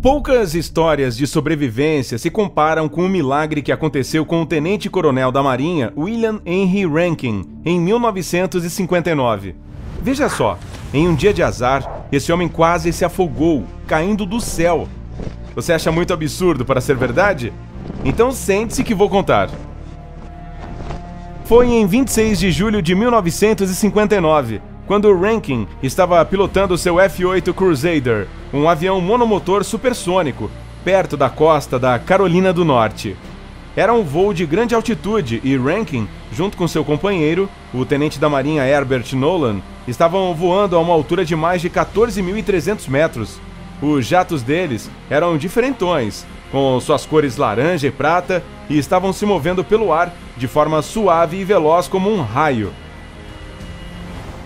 Poucas histórias de sobrevivência se comparam com o milagre que aconteceu com o tenente-coronel da Marinha William Henry Rankin em 1959. Veja só, em um dia de azar, esse homem quase se afogou, caindo do céu. Você acha muito absurdo para ser verdade? Então sente-se que vou contar. Foi em 26 de julho de 1959, quando Rankin estava pilotando seu F-8 Crusader, um avião monomotor supersônico, perto da costa da Carolina do Norte. Era um voo de grande altitude e Rankin, junto com seu companheiro, o tenente da Marinha Herbert Nolan, estavam voando a uma altura de mais de 14.300 metros. Os jatos deles eram diferentões, com suas cores laranja e prata, e estavam se movendo pelo ar de forma suave e veloz como um raio.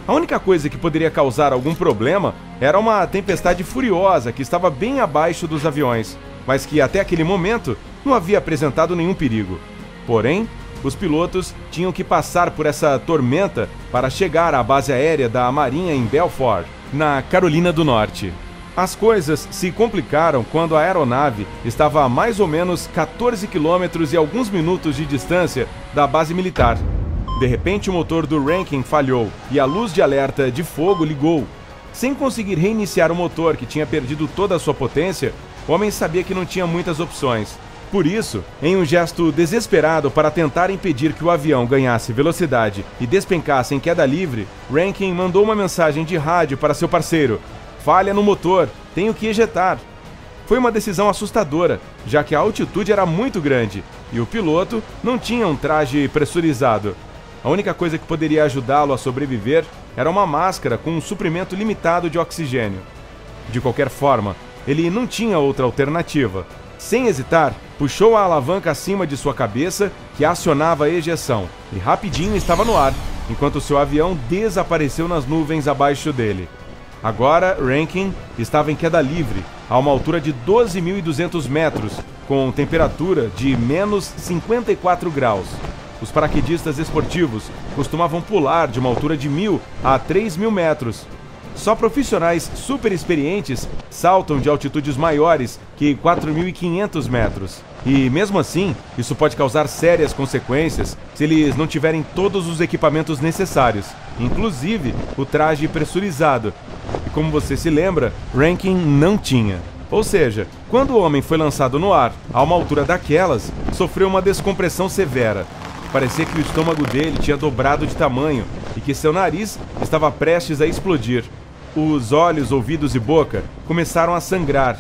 A única coisa que poderia causar algum problema era uma tempestade furiosa que estava bem abaixo dos aviões, mas que até aquele momento não havia apresentado nenhum perigo. Porém, os pilotos tinham que passar por essa tormenta para chegar à base aérea da Marinha em Belfort, na Carolina do Norte. As coisas se complicaram quando a aeronave estava a mais ou menos 14 quilômetros e alguns minutos de distância da base militar. De repente, o motor do Rankin falhou e a luz de alerta de fogo ligou. Sem conseguir reiniciar o motor, que tinha perdido toda a sua potência, o homem sabia que não tinha muitas opções. Por isso, em um gesto desesperado para tentar impedir que o avião ganhasse velocidade e despencasse em queda livre, Rankin mandou uma mensagem de rádio para seu parceiro: "Falha no motor, tenho que ejetar." Foi uma decisão assustadora, já que a altitude era muito grande e o piloto não tinha um traje pressurizado. A única coisa que poderia ajudá-lo a sobreviver era uma máscara com um suprimento limitado de oxigênio. De qualquer forma, ele não tinha outra alternativa. Sem hesitar, puxou a alavanca acima de sua cabeça, que acionava a ejeção, e rapidinho estava no ar, enquanto seu avião desapareceu nas nuvens abaixo dele. Agora, Rankin estava em queda livre, a uma altura de 12.200 metros, com temperatura de menos 54 graus. Os paraquedistas esportivos costumavam pular de uma altura de 1.000 a 3.000 metros. Só profissionais super experientes saltam de altitudes maiores que 4.500 metros. E mesmo assim, isso pode causar sérias consequências se eles não tiverem todos os equipamentos necessários, inclusive o traje pressurizado. E como você se lembra, Rankin não tinha. Ou seja, quando o homem foi lançado no ar, a uma altura daquelas, sofreu uma descompressão severa. Parecia que o estômago dele tinha dobrado de tamanho e que seu nariz estava prestes a explodir. Os olhos, ouvidos e boca começaram a sangrar.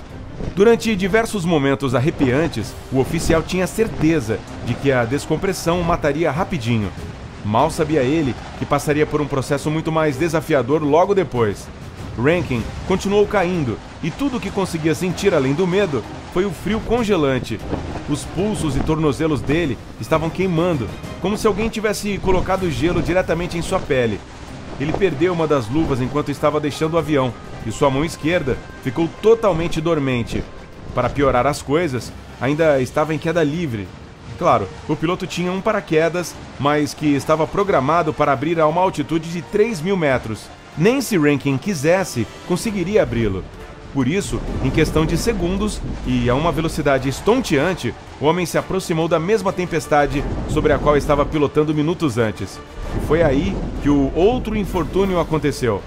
Durante diversos momentos arrepiantes, o oficial tinha certeza de que a descompressão o mataria rapidinho. Mal sabia ele que passaria por um processo muito mais desafiador logo depois. Rankin continuou caindo, e tudo o que conseguia sentir além do medo foi o frio congelante. Os pulsos e tornozelos dele estavam queimando, como se alguém tivesse colocado gelo diretamente em sua pele. Ele perdeu uma das luvas enquanto estava deixando o avião, e sua mão esquerda ficou totalmente dormente. Para piorar as coisas, ainda estava em queda livre. Claro, o piloto tinha um paraquedas, mas que estava programado para abrir a uma altitude de 3.000 metros. Nem se Rankin quisesse, conseguiria abri-lo. Por isso, em questão de segundos e a uma velocidade estonteante, o homem se aproximou da mesma tempestade sobre a qual estava pilotando minutos antes. E foi aí que o outro infortúnio aconteceu.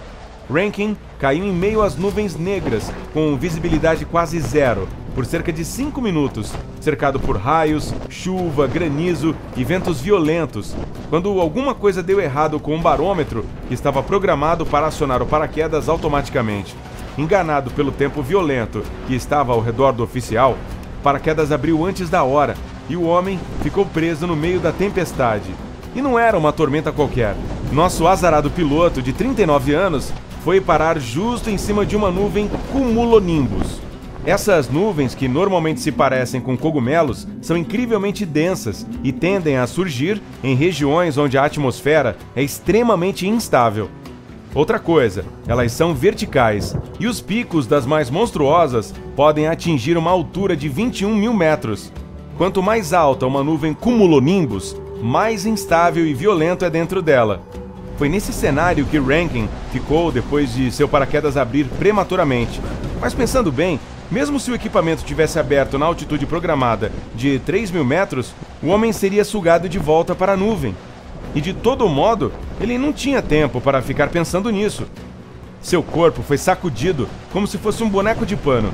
Rankin caiu em meio às nuvens negras, com visibilidade quase zero, por cerca de 5 minutos, cercado por raios, chuva, granizo e ventos violentos, quando alguma coisa deu errado com um barômetro que estava programado para acionar o paraquedas automaticamente. Enganado pelo tempo violento que estava ao redor do oficial, o paraquedas abriu antes da hora e o homem ficou preso no meio da tempestade. E não era uma tormenta qualquer. Nosso azarado piloto, de 39 anos, foi parar justo em cima de uma nuvem cumulonimbus. Essas nuvens, que normalmente se parecem com cogumelos, são incrivelmente densas e tendem a surgir em regiões onde a atmosfera é extremamente instável. Outra coisa, elas são verticais, e os picos das mais monstruosas podem atingir uma altura de 21.000 metros. Quanto mais alta uma nuvem cumulonimbus, mais instável e violento é dentro dela. Foi nesse cenário que Rankin ficou depois de seu paraquedas abrir prematuramente. Mas pensando bem, Mesmo se o equipamento tivesse aberto na altitude programada de 3.000 metros, o homem seria sugado de volta para a nuvem. E de todo modo, ele não tinha tempo para ficar pensando nisso. Seu corpo foi sacudido como se fosse um boneco de pano.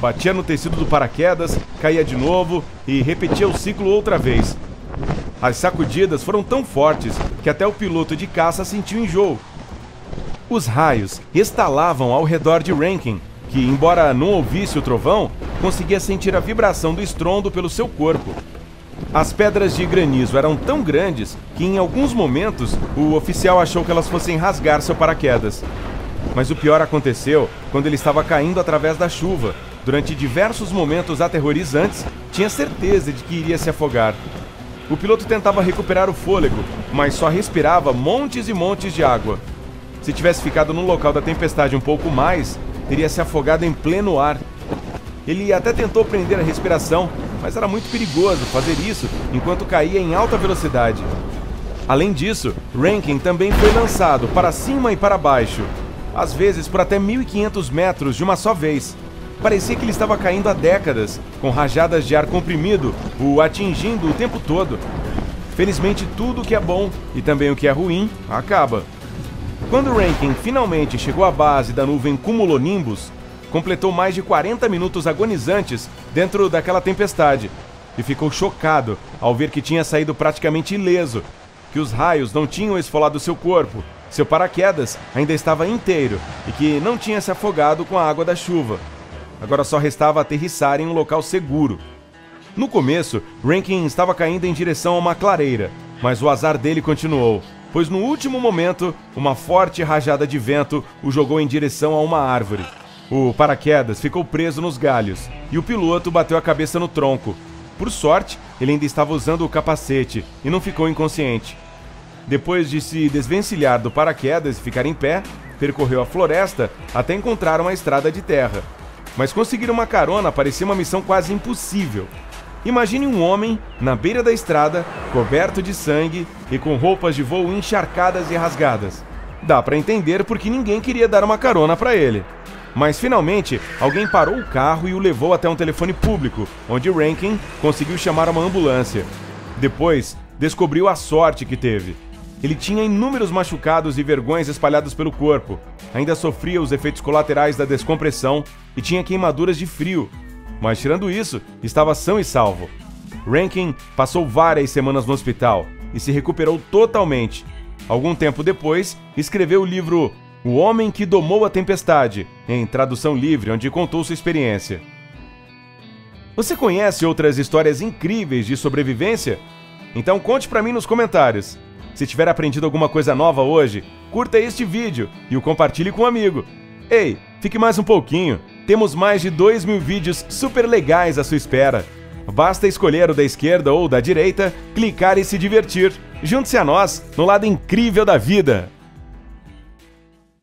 Batia no tecido do paraquedas, caía de novo e repetia o ciclo outra vez. As sacudidas foram tão fortes que até o piloto de caça sentiu enjoo. Os raios estalavam ao redor de Rankin, que, embora não ouvisse o trovão, conseguia sentir a vibração do estrondo pelo seu corpo. As pedras de granizo eram tão grandes que, em alguns momentos, o oficial achou que elas fossem rasgar seu paraquedas. Mas o pior aconteceu quando ele estava caindo através da chuva. Durante diversos momentos aterrorizantes, tinha certeza de que iria se afogar. O piloto tentava recuperar o fôlego, mas só respirava montes e montes de água. Se tivesse ficado no local da tempestade um pouco mais, teria se afogado em pleno ar. Ele até tentou prender a respiração, mas era muito perigoso fazer isso enquanto caía em alta velocidade. Além disso, Rankin também foi lançado para cima e para baixo, às vezes por até 1.500 metros de uma só vez. Parecia que ele estava caindo há décadas, com rajadas de ar comprimido o atingindo o tempo todo. Felizmente, tudo o que é bom e também o que é ruim acaba. Quando Rankin finalmente chegou à base da nuvem Cumulonimbus, completou mais de 40 minutos agonizantes dentro daquela tempestade e ficou chocado ao ver que tinha saído praticamente ileso, que os raios não tinham esfolado seu corpo, seu paraquedas ainda estava inteiro e que não tinha se afogado com a água da chuva. Agora só restava aterrissar em um local seguro. No começo, Rankin estava caindo em direção a uma clareira, mas o azar dele continuou, pois no último momento, uma forte rajada de vento o jogou em direção a uma árvore. O paraquedas ficou preso nos galhos e o piloto bateu a cabeça no tronco. Por sorte, ele ainda estava usando o capacete e não ficou inconsciente. Depois de se desvencilhar do paraquedas e ficar em pé, percorreu a floresta até encontrar uma estrada de terra. Mas conseguir uma carona parecia uma missão quase impossível. Imagine um homem na beira da estrada, coberto de sangue e com roupas de voo encharcadas e rasgadas. Dá para entender porque ninguém queria dar uma carona para ele. Mas finalmente, alguém parou o carro e o levou até um telefone público, onde Rankin conseguiu chamar uma ambulância. Depois, descobriu a sorte que teve. Ele tinha inúmeros machucados e vergões espalhados pelo corpo, ainda sofria os efeitos colaterais da descompressão e tinha queimaduras de frio. Mas tirando isso, estava são e salvo. Rankin passou várias semanas no hospital e se recuperou totalmente. Algum tempo depois, escreveu o livro O Homem que Domou a Tempestade, em tradução livre, onde contou sua experiência. Você conhece outras histórias incríveis de sobrevivência? Então conte pra mim nos comentários. Se tiver aprendido alguma coisa nova hoje, curta este vídeo e o compartilhe com um amigo. Ei, fique mais um pouquinho. Temos mais de 2.000 vídeos super legais à sua espera. Basta escolher o da esquerda ou da direita, clicar e se divertir. Junte-se a nós no lado incrível da vida.